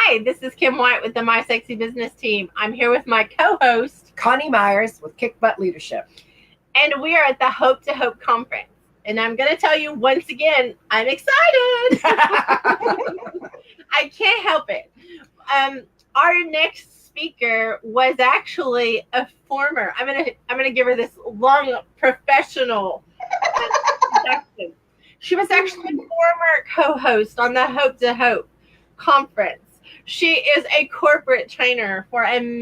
Hi, this is Kim White with the My Sexy Business team. I'm here with my co-host, Coni Meyers with Kick Butt Leadership. And we are at the Hope to Hope conference. And I'm going to tell you once again, I'm excited. I can't help it. Our next speaker was actually a former, I'm going to give her this long professional introduction. She was actually a former co-host on the Hope to Hope conference. She is a corporate trainer for a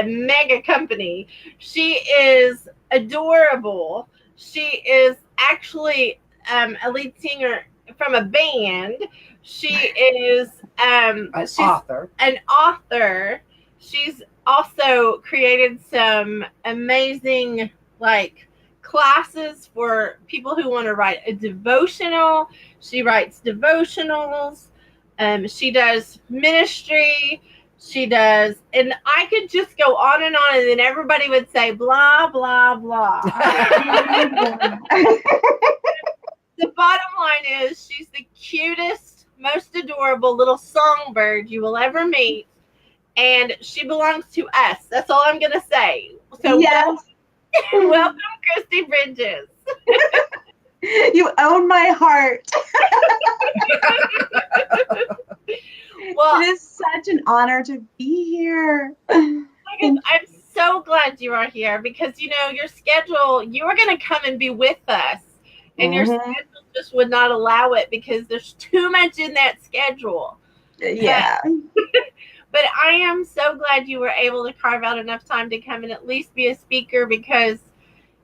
mega company. She is adorable. She is actually a lead singer from a band. She is An author. She's also created some amazing classes for people who want to write a devotional. She writes devotionals. She does ministry. She does, and I could just go on, and then everybody would say blah, blah, blah. The bottom line is she's the cutest, most adorable little songbird you will ever meet, and she belongs to us. That's all I'm going to say. So yes. Welcome, Kristi Bridges. You own my heart. Well, it is such an honor to be here. I'm so glad you are here because, your schedule, you were going to come and be with us, and your schedule just would not allow it because there's too much in that schedule. Yeah. But I am so glad you were able to carve out enough time to come and at least be a speaker because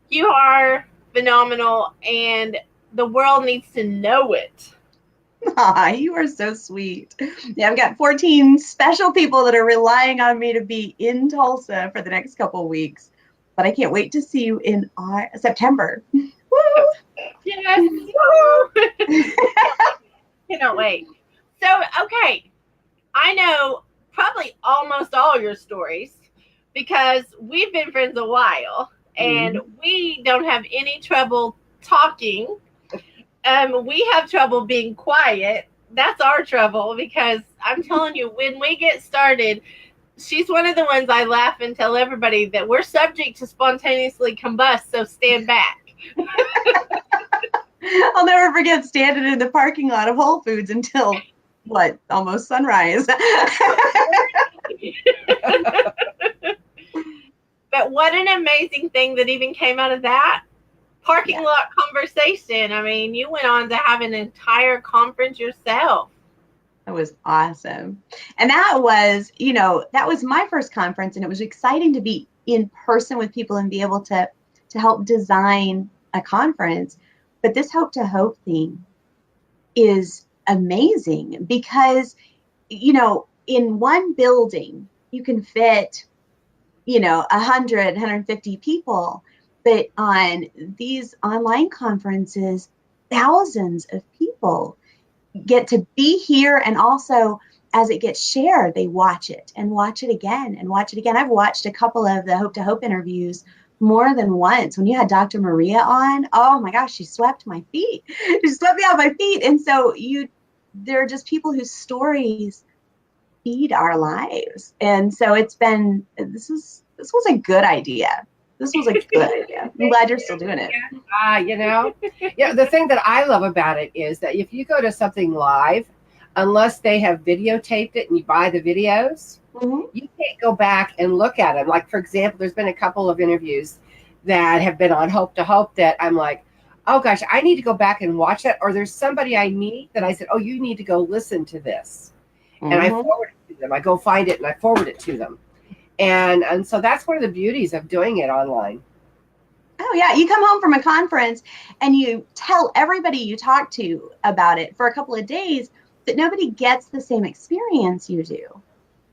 you are phenomenal and the world needs to know it. You are so sweet. Yeah, I've got 14 special people that are relying on me to be in Tulsa for the next couple of weeks. But I can't wait to see you in September. Woo! Yes. Cannot wait. So, okay. I know probably almost all your stories because we've been friends a while and we don't have any trouble talking. We have trouble being quiet. That's our trouble because I'm telling you, when we get started, she's one of the ones I laugh and tell everybody that we're subject to spontaneously combust, so stand back. I'll never forget standing in the parking lot of Whole Foods until, almost sunrise. But what an amazing thing that even came out of that. Parking lot conversation. I mean, you went on to have an entire conference yourself. That was awesome. And that was, that was my first conference, and it was exciting to be in person with people and be able to help design a conference. But this Hope to Hope thing is amazing because, in one building, you can fit, 100, 150 people. But on these online conferences, thousands of people get to be here. And also, as it gets shared, they watch it and watch it again and watch it again. I've watched a couple of the Hope to Hope interviews more than once. When you had Dr. Maria on, oh my gosh, she swept my feet. She swept me off my feet. And so there are just people whose stories feed our lives. And so this was a good idea. This was a good idea. I'm glad you're still doing it. The thing that I love about it is that if you go to something live, unless they have videotaped it and you buy the videos, you can't go back and look at them. Like, for example, there's been a couple of interviews that have been on Hope to Hope that I'm like, oh gosh, I need to go back and watch that. Or there's somebody I meet that I said, oh, you need to go listen to this. And I forward it to them. I go find it and I forward it to them. And so that's one of the beauties of doing it online. Oh, yeah. You come home from a conference and you tell everybody you talk to about it for a couple of days, but nobody gets the same experience you do.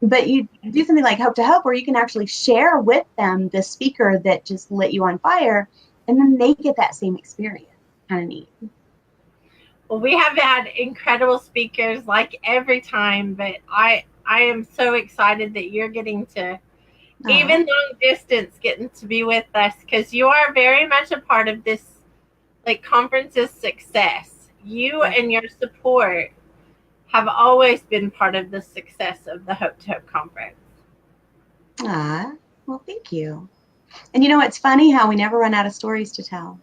But you do something like Hope to Hope where you can actually share with them the speaker that just lit you on fire, and then they get that same experience. Kind of neat. Well, we have had incredible speakers like every time, but I am so excited that you're getting to, even long distance, getting to be with us because you are very much a part of this conference's success. You and your support have always been part of the success of the Hope to Hope conference. Ah, well, thank you. And you know, it's funny how we never run out of stories to tell.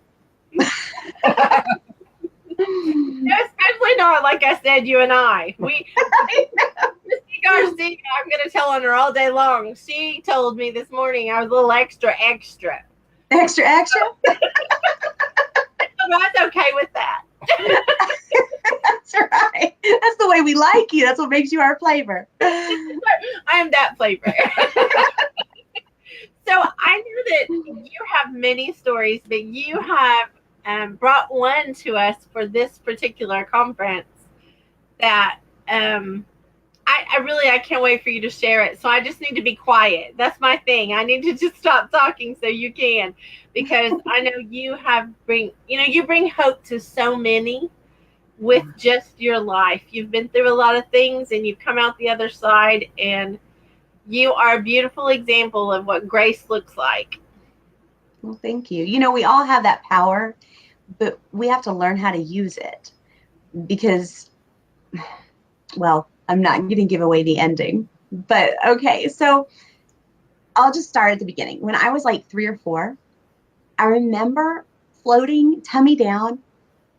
Especially not, like I said, you and I. Kristi Garcia, I'm going to tell on her all day long. She told me this morning I was a little extra. Extra? So I'm okay with that. That's right. That's the way we like you. That's what makes you our flavor. I am that flavor. So I know that you have many stories, but you have brought one to us for this particular conference that I can't wait for you to share it. So I just need to be quiet. That's my thing. I need to just stop talking so you can, because I know you bring hope to so many with just your life. You've been through a lot of things and you've come out the other side, and you are a beautiful example of what grace looks like. Well, thank you. You know, we all have that power, but we have to learn how to use it because, well, I'm not going to give away the ending, but okay. So I'll just start at the beginning. When I was like 3 or 4, I remember floating tummy down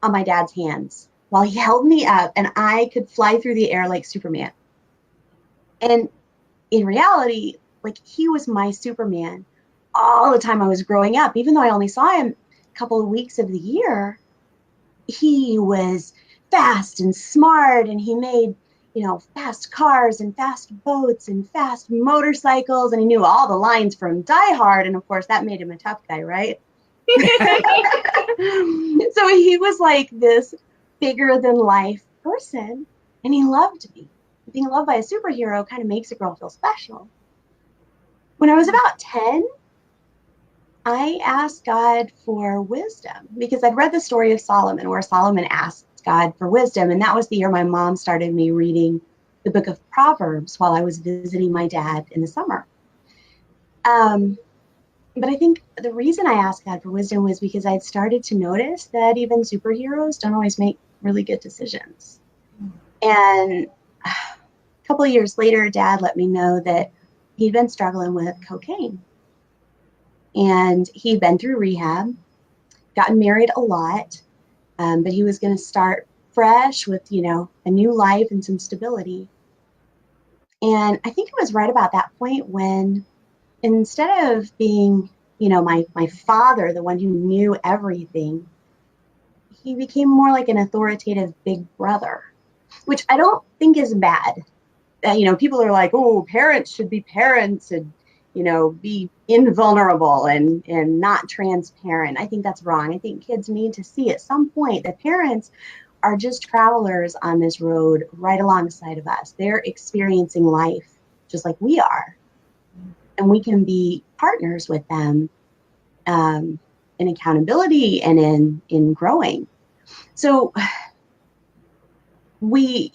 on my dad's hands while he held me up and I could fly through the air like Superman. And in reality, like, he was my Superman all the time I was growing up. Even though I only saw him a couple of weeks of the year, he was fast and smart, and he made, fast cars and fast boats and fast motorcycles, and he knew all the lines from Die Hard, and of course that made him a tough guy, right? So he was like this bigger than life person, and he loved me. Being loved by a superhero kind of makes a girl feel special. When I was about 10, I asked God for wisdom because I'd read the story of Solomon where Solomon asked God for wisdom. And that was the year my mom started me reading the book of Proverbs while I was visiting my dad in the summer. But I think the reason I asked God for wisdom was because I'd started to notice that even superheroes don't always make really good decisions. And a couple of years later, Dad let me know that he'd been struggling with cocaine. And he'd been through rehab, gotten married a lot, but he was going to start fresh with, a new life and some stability. And I think it was right about that point when, instead of being, my father, the one who knew everything, he became more like an authoritative big brother, which I don't think is bad. People are like, oh, parents should be parents and, be invulnerable and not transparent. I think that's wrong. I think kids need to see at some point that parents are just travelers on this road right alongside of us. They're experiencing life just like we are. And we can be partners with them in accountability and in growing. So we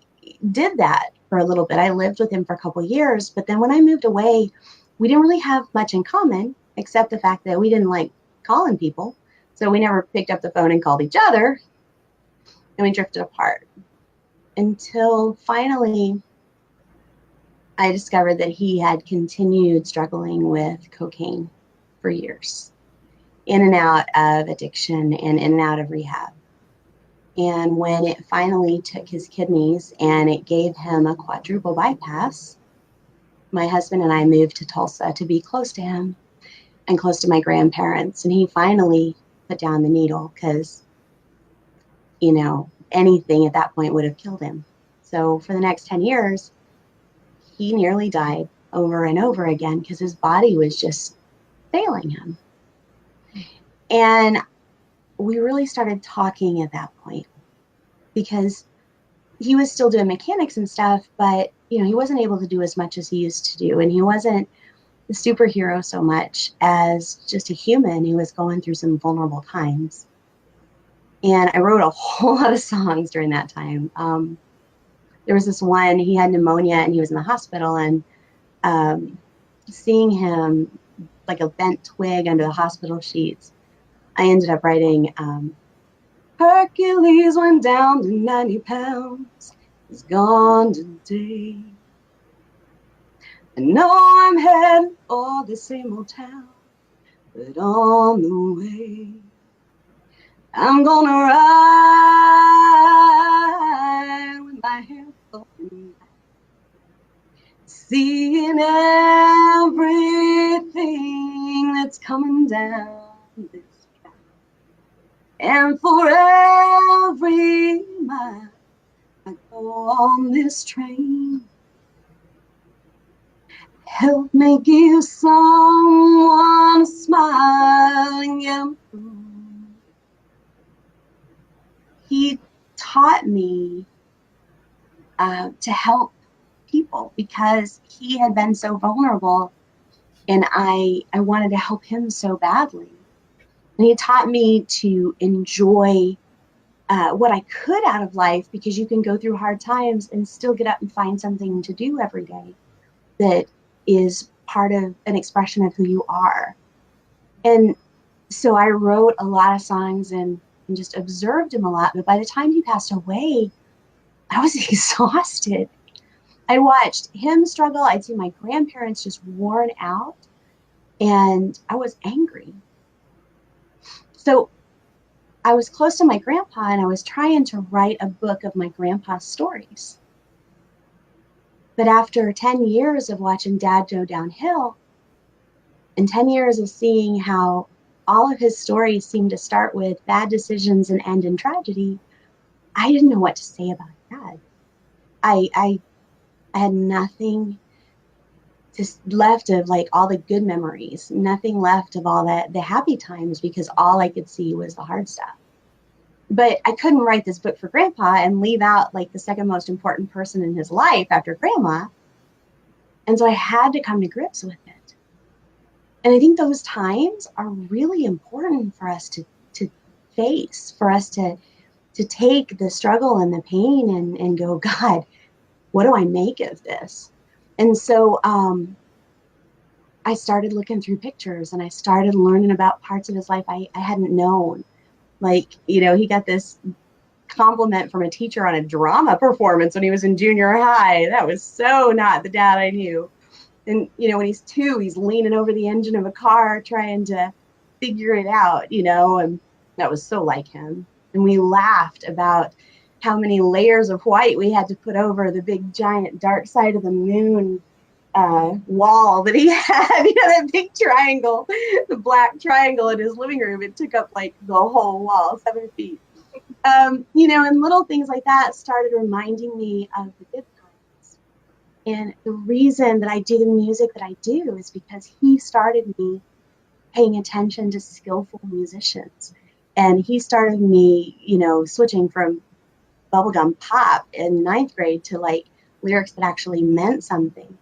did that for a little bit. I lived with him for a couple of years, but then when I moved away, we didn't really have much in common except the fact that we didn't like calling people. So we never picked up the phone and called each other, and we drifted apart until finally I discovered that he had continued struggling with cocaine for years, in and out of addiction and in and out of rehab. And when it finally took his kidneys and it gave him a quadruple bypass, my husband and I moved to Tulsa to be close to him and close to my grandparents. And he finally put down the needle because, anything at that point would have killed him. So for the next 10 years, he nearly died over and over again because his body was just failing him. And we really started talking at that point because he was still doing mechanics and stuff, but he wasn't able to do as much as he used to do. And he wasn't a superhero so much as just a human who was going through some vulnerable times. And I wrote a whole lot of songs during that time. There was this one, he had pneumonia and he was in the hospital, and seeing him like a bent twig under the hospital sheets, I ended up writing, Hercules went down to 90 pounds. is gone today. I know I'm heading for the same old town, but on the way, I'm gonna ride with my hair flowing back, seeing everything that's coming down this track. And for every mile I go on this train, help me give someone a smile and get 'em through. He taught me to help people because he had been so vulnerable, and I wanted to help him so badly. And he taught me to enjoy what I could out of life, because you can go through hard times and still get up and find something to do every day that is part of an expression of who you are. And so I wrote a lot of songs and just observed him a lot. But by the time he passed away, I was exhausted. I watched him struggle. I'd see my grandparents just worn out, and I was angry. So I was close to my grandpa, and I was trying to write a book of my grandpa's stories. But after 10 years of watching Dad go downhill, and 10 years of seeing how all of his stories seemed to start with bad decisions and end in tragedy, I didn't know what to say about Dad. I had nothing left of like all the good memories, nothing left of all the happy times, because all I could see was the hard stuff. But I couldn't write this book for Grandpa and leave out like the second most important person in his life after Grandma. And so I had to come to grips with it. And I think those times are really important for us to face, for us to take the struggle and the pain and go, God, what do I make of this? And so I started looking through pictures, and I started learning about parts of his life I hadn't known. Like, he got this compliment from a teacher on a drama performance when he was in junior high. That was so not the Dad I knew. And, when he's 2, he's leaning over the engine of a car trying to figure it out, and that was so like him. And we laughed about how many layers of white we had to put over the big, giant, dark side of the moon wall that he had, that big triangle, the black triangle in his living room. It took up like the whole wall, 7 feet. And little things like that started reminding me of the good times. And the reason that I do the music that I do is because he started me paying attention to skillful musicians. And he started me, switching from bubblegum pop in 9th grade to like lyrics that actually meant something.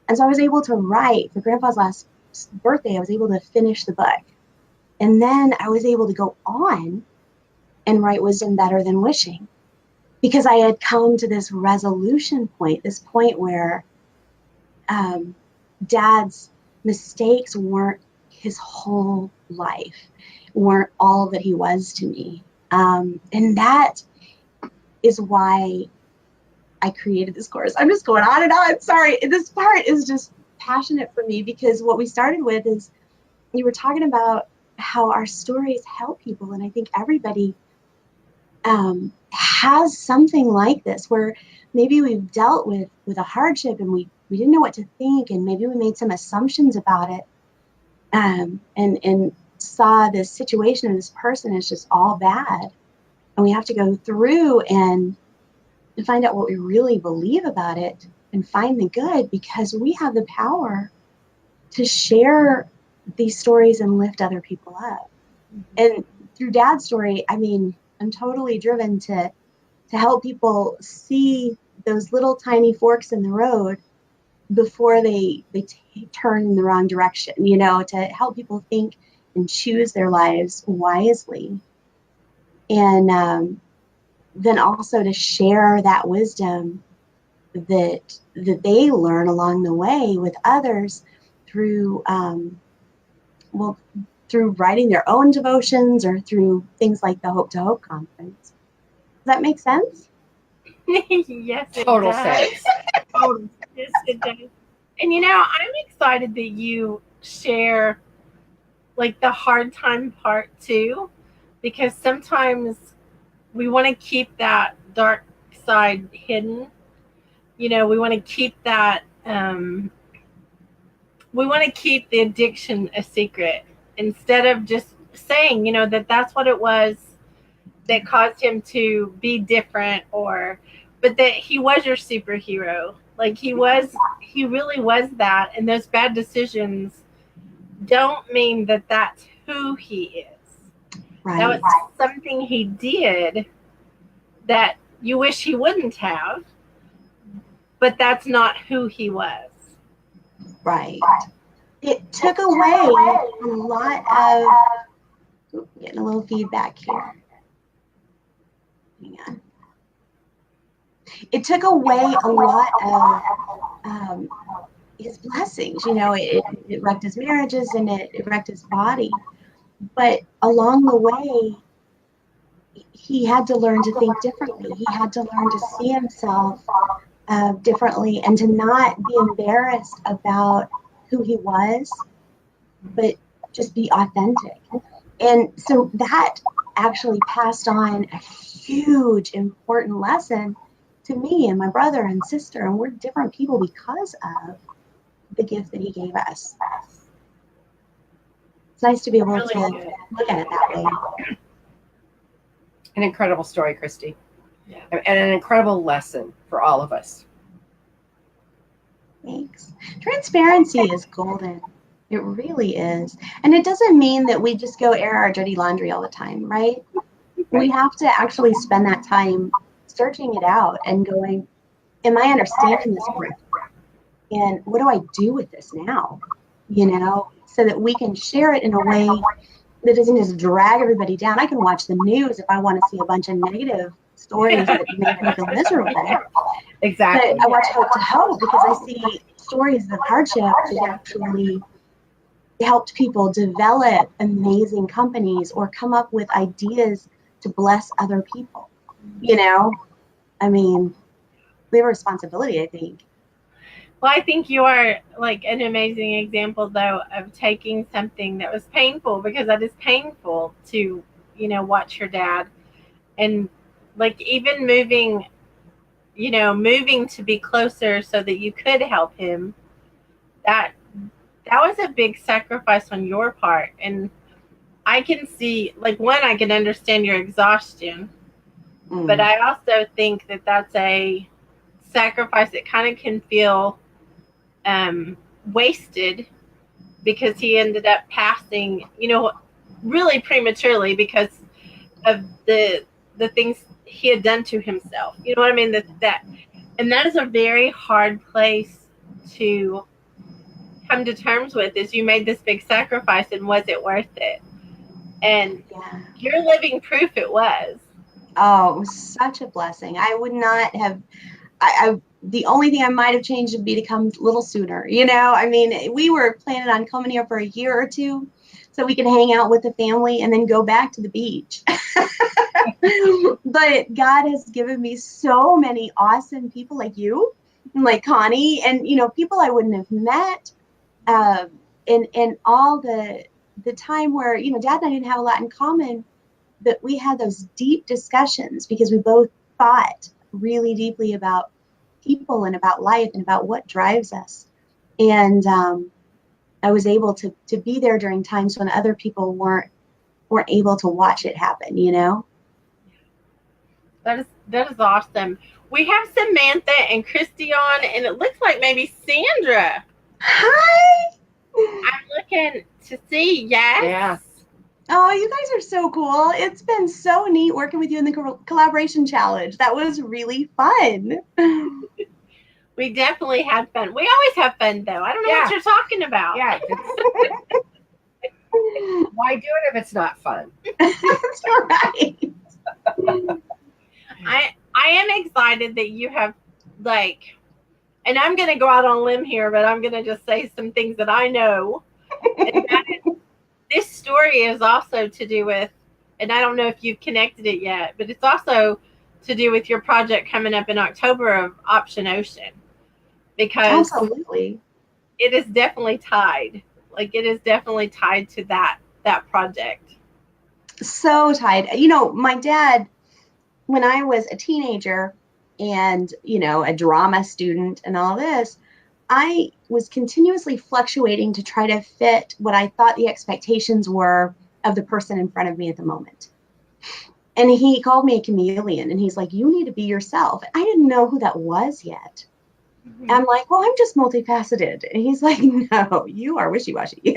And so I was able to write for Grandpa's last birthday. I was able to finish the book. And then I was able to go on and write Wisdom Better Than Wishing, because I had come to this resolution point, this point where Dad's mistakes weren't his whole life, weren't all that he was to me. And that is why I created this course. I'm just going on and on. Sorry. This part is just passionate for me, because what we started with is you were talking about how our stories help people. And I think everybody has something like this, where maybe we've dealt with a hardship and we didn't know what to think, and maybe we made some assumptions about it, and saw this situation and this person as just all bad. And we have to go through and find out what we really believe about it and find the good, because we have the power to share these stories and lift other people up. And through Dad's story, I'm totally driven to help people see those little tiny forks in the road before they turn in the wrong direction, to help people think and choose their lives wisely. And then also to share that wisdom that they learn along the way with others through through writing their own devotions or through things like the Hope to Hope conference. Does that make sense? Yes, it Total does. sense. Total. Yes, it does. And I'm excited that you share like the hard time part too, because sometimes we want to keep that dark side hidden. We want to keep that. We want to keep the addiction a secret instead of just saying, that that's what it was that caused him to be different, but that he was your superhero. Like he really was that. And those bad decisions don't mean that that's who he is. Right. That was something he did that you wish he wouldn't have, but that's not who he was. Right. It took away a lot of, getting a little feedback here. Hang on. It took away a lot of his blessings. It wrecked his marriages and it wrecked his body. But along the way, he had to learn to think differently. He had to learn to see himself differently and to not be embarrassed about who he was, but just be authentic. And so that actually passed on a huge, important lesson to me and my brother and sister. And we're different people because of the gift that he gave us. It's nice to be able to look at it that way. An incredible story, Kristi. Yeah. And an incredible lesson for all of us. Thanks. Transparency is golden. It really is. And it doesn't mean that we just go air our dirty laundry all the time, right? We have to actually spend that time searching it out and going, am I understanding this correctly? And what do I do with this now? So that we can share it in a way that doesn't just drag everybody down. I can watch the news if I want to see a bunch of negative stories that make me feel miserable. Exactly. But I watch Hope to Hope because I see stories of hardship that actually helped people develop amazing companies or come up with ideas to bless other people. I mean, we have a responsibility, I think. Well, I think you are like an amazing example, though, of taking something that was painful, because that is painful to, watch your dad, and like even moving to be closer so that you could help him. That was a big sacrifice on your part, and I can see, like, one, I can understand your exhaustion, but I also think that that's a sacrifice that kind of can feel wasted, because he ended up passing, really prematurely because of the things he had done to himself. You know what I mean? And that is a very hard place to come to terms with, is you made this big sacrifice, and was it worth it? And you're living proof it was. Oh, it was such a blessing. I would not have, the only thing I might have changed would be to come a little sooner. I mean, we were planning on coming here for a year or two so we could hang out with the family and then go back to the beach. But God has given me so many awesome people like you, and like Coni, and, people I wouldn't have met. And all the time where, Dad and I didn't have a lot in common, but we had those deep discussions because we both thought really deeply about people and about life and about what drives us. And I was able to be there during times when other people weren't able to watch it happen, That is awesome. We have Samantha and Kristi on, and it looks like maybe Sandra. Hi. I'm looking to see. Yes. Yeah. Oh, you guys are so cool. It's been so neat working with you in the collaboration challenge. That was really fun. We definitely had fun. We always have fun, though. I don't know what you're talking about. Yeah. Why do it if it's not fun? That's right. I am excited that you have, like, and I'm going to go out on a limb here, but I'm going to just say some things that I know. And that is, this story is also to do with, and I don't know if you've connected it yet, but it's also to do with your project coming up in October of Option Ocean, because absolutely, it is definitely tied. Like, it is definitely tied to that project. So tied. My dad, when I was a teenager and, a drama student and all this, I was continuously fluctuating to try to fit what I thought the expectations were of the person in front of me at the moment. And he called me a chameleon, and he's like, you need to be yourself. I didn't know who that was yet. Mm-hmm. I'm like, well, I'm just multifaceted. And he's like, no, you are wishy-washy. He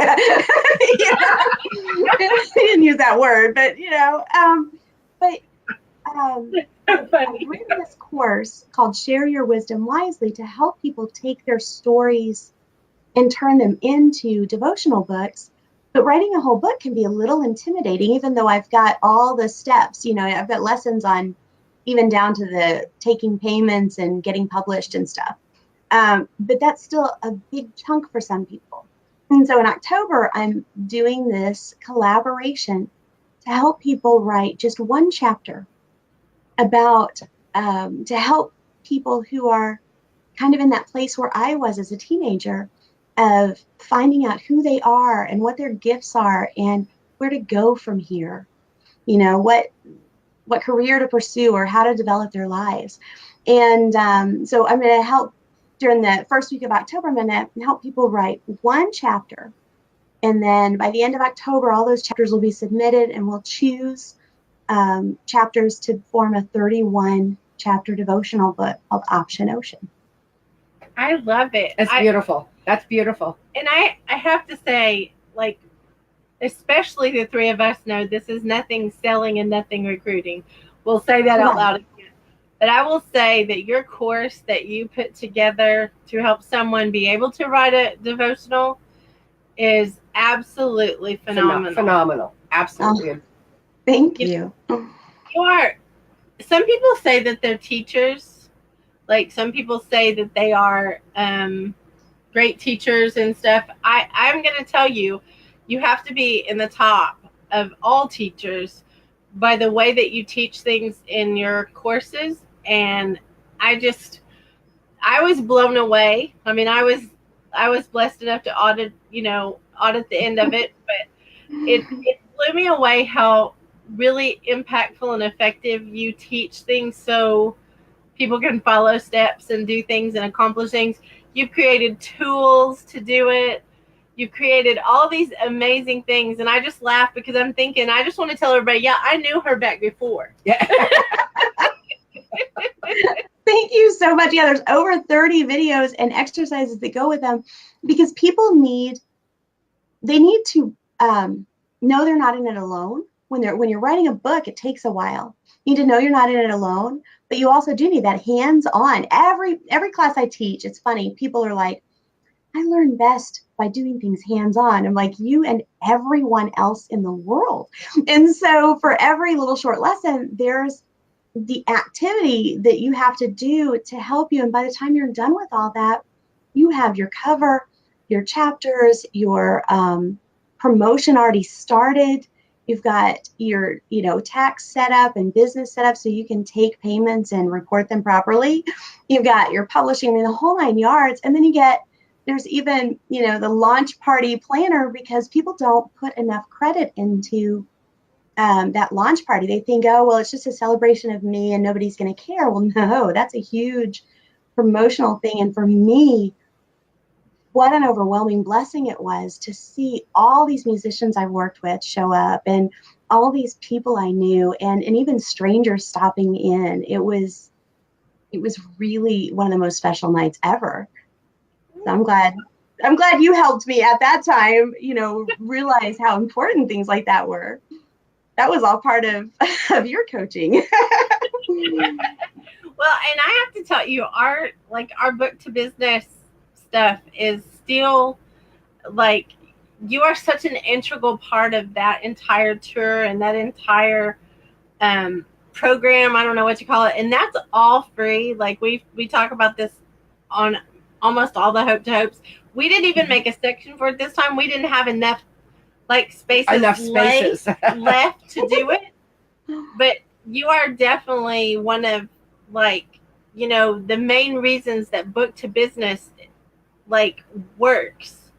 didn't use that word, but, I've written this course called Share Your Wisdom Wisely to help people take their stories and turn them into devotional books. But writing a whole book can be a little intimidating, even though I've got all the steps. I've got lessons on even down to the taking payments and getting published and stuff. But that's still a big chunk for some people. And so in October, I'm doing this collaboration to help people write just one chapter about to help people who are kind of in that place where I was as a teenager, of finding out who they are and what their gifts are and where to go from here, what career to pursue or how to develop their lives. And so I'm going to help during the first week of October. I'm going to help people write one chapter. And then by the end of October, all those chapters will be submitted, and we'll choose chapters to form a 31 chapter devotional book called Option Ocean. I love it. That's beautiful. That's beautiful. And I have to say, like, especially the three of us know this is nothing selling and nothing recruiting. We'll say that out loud again. But I will say that your course that you put together to help someone be able to write a devotional is absolutely phenomenal. Phenomenal. Absolutely. Oh, thank you. You are. Some people say that they're teachers. Like, some people say that they are great teachers and stuff. I'm going to tell you, you have to be in the top of all teachers by the way that you teach things in your courses. And I was blown away. I mean, I was blessed enough to audit the end of it, but it blew me away how really impactful and effective you teach things so people can follow steps and do things and accomplish things. You've created tools to do it. You've created all these amazing things. And I just laugh because I'm thinking, I just want to tell everybody, yeah, I knew her back before. Yeah. Thank you so much. Yeah, there's over 30 videos and exercises that go with them, because people need to know they're not in it alone. When you're writing a book, it takes a while. You need to know you're not in it alone, but you also do need that hands-on. Every class I teach, it's funny, people are like, I learn best by doing things hands-on. I'm like, you and everyone else in the world. And so for every little short lesson, there's the activity that you have to do to help you. And by the time you're done with all that, you have your cover, your chapters, your promotion already started. You've got your, tax setup and business setup so you can take payments and report them properly. You've got your publishing, the whole 9 yards. And then there's even, the launch party planner, because people don't put enough credit into that launch party. They think, oh, well, it's just a celebration of me and nobody's going to care. Well, no, that's a huge promotional thing. And for me, what an overwhelming blessing it was to see all these musicians I've worked with show up, and all these people I knew, and even strangers stopping in. It was really one of the most special nights ever. So I'm glad you helped me at that time, realize how important things like that were. That was all part of your coaching. Well, and I have to tell you, our book to business stuff is still, like, you are such an integral part of that entire tour and that entire program. I don't know what you call it. And that's all free. Like, we talk about this on almost all the Hope to Hopes. We didn't even make a section for it this time. We didn't have enough spaces left to do it. But you are definitely one of, like, you know, the main reasons that Book to Business like works,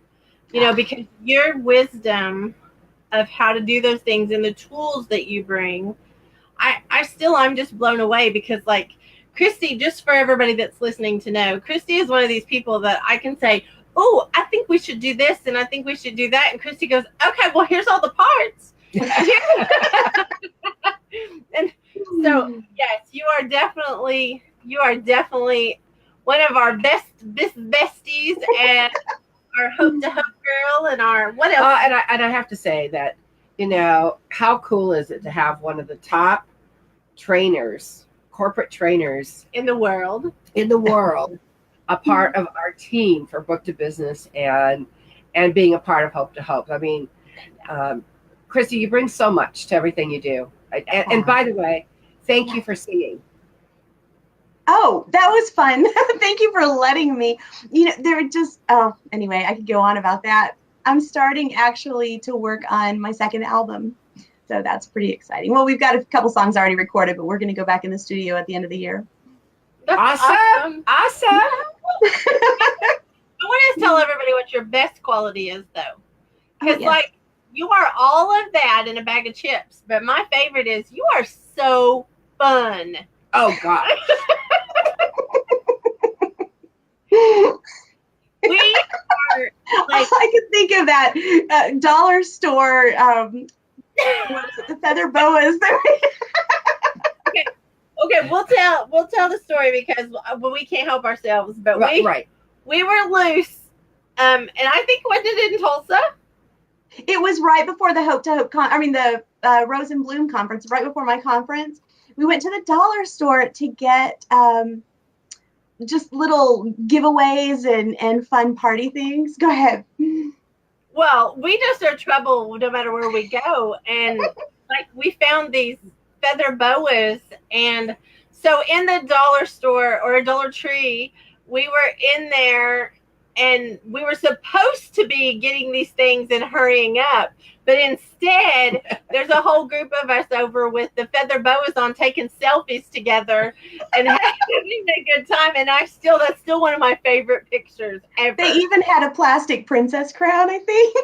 you know, because your wisdom of how to do those things and the tools that you bring, I'm just blown away, because like Kristi, just for everybody that's listening to know, Kristi is one of these people that I can say, oh, I think we should do this and I think we should do that, and Kristi goes, okay, well, here's all the parts. And so yes, you are definitely one of our besties, and our Hope to Hope girl, and our what else? And I have to say that, you know, how cool is it to have one of the top trainers, corporate trainers in the world, a part of our team for Book to Business and being a part of Hope to Hope. I mean, Kristi, you bring so much to everything you do. And by the way, thank you for singing. Oh, that was fun. Thank you for letting me. You know, they're just, anyway, I could go on about that. I'm starting actually to work on my second album. So that's pretty exciting. Well, we've got a couple songs already recorded, but we're going to go back in the studio at the end of the year. That's awesome. I want to tell everybody what your best quality is, though. Because, like, you are all of that in a bag of chips. But my favorite is you are so fun. Oh, God. We are, like, I can think of that dollar store, what is it, the feather boas. Okay, we'll tell the story, because we can't help ourselves. But we were loose, and I think, when did it in Tulsa? It was right before the Hope to Hope the Rose and Bloom conference, right before my conference. We went to the dollar store to get just little giveaways and fun party things. Go ahead. Well, we just are trouble no matter where we go. And like, we found these feather boas. And so in the dollar store or a Dollar Tree, we were in there and we were supposed to be getting these things and hurrying up. But instead, there's a whole group of us over with the feather boas on, taking selfies together and having a good time. And that's still one of my favorite pictures ever. They even had a plastic princess crown, I think.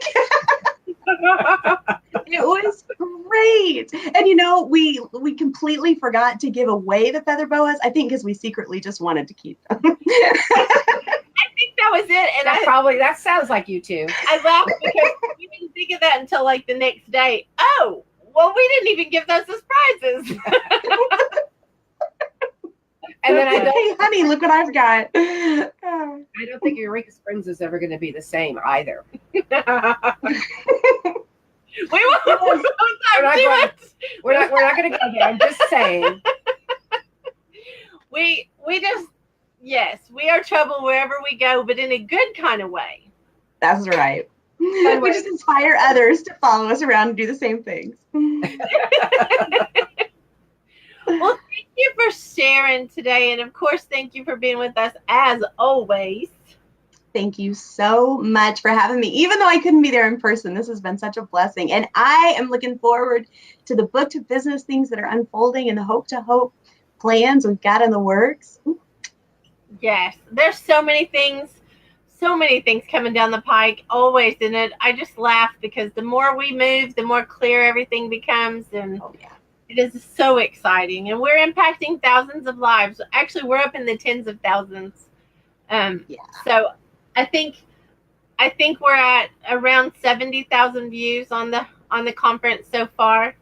It was great. And, you know, we completely forgot to give away the feather boas, I think, because we secretly just wanted to keep them. I think that was it. And that sounds like you too. I laughed because we didn't think of that until like the next day. Oh, well, we didn't even give those as prizes. And then hey, honey, look what I've got. I don't think Eureka Springs is ever going to be the same either. We're not going to go there. I'm just saying. We just, yes, we are trouble wherever we go, but in a good kind of way. That's right. We just inspire others to follow us around and do the same things. Well, thank you for sharing today. And of course, thank you for being with us as always. Thank you so much for having me. Even though I couldn't be there in person, this has been such a blessing. And I am looking forward to the Book to Business things that are unfolding and the Hope to Hope plans we've got in the works. Yes, there's so many things coming down the pike always. And I just laugh because the more we move, the more clear everything becomes. And it is so exciting. And we're impacting thousands of lives. Actually, we're up in the tens of thousands. So I think we're at around 70,000 views on the conference so far.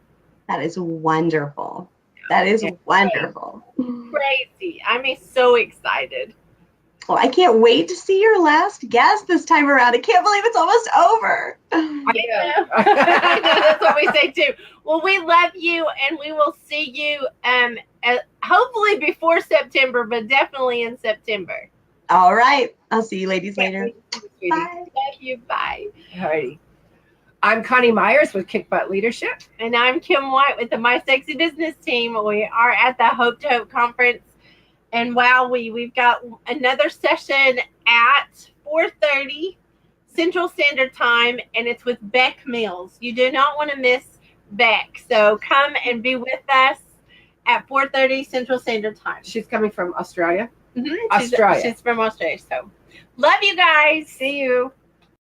That is wonderful. That is wonderful. Crazy. I'm so excited. Well, I can't wait to see your last guest this time around. I can't believe it's almost over. I know. That's what we say too. Well, we love you, and we will see you hopefully before September, but definitely in September. All right. I'll see you ladies later. Bye. Love you. Bye. All righty. I'm Coni Meyers with Kick Butt Leadership. And I'm Kim White with the My Sexy Business team. We are at the Hope to Hope conference. And wow, we've got another session at 4:30 Central Standard Time, and it's with Beck Mills. You do not want to miss Beck. So come and be with us at 4:30 Central Standard Time. She's coming from Australia. Mm-hmm. Australia. She's from Australia. So, love you guys. See you.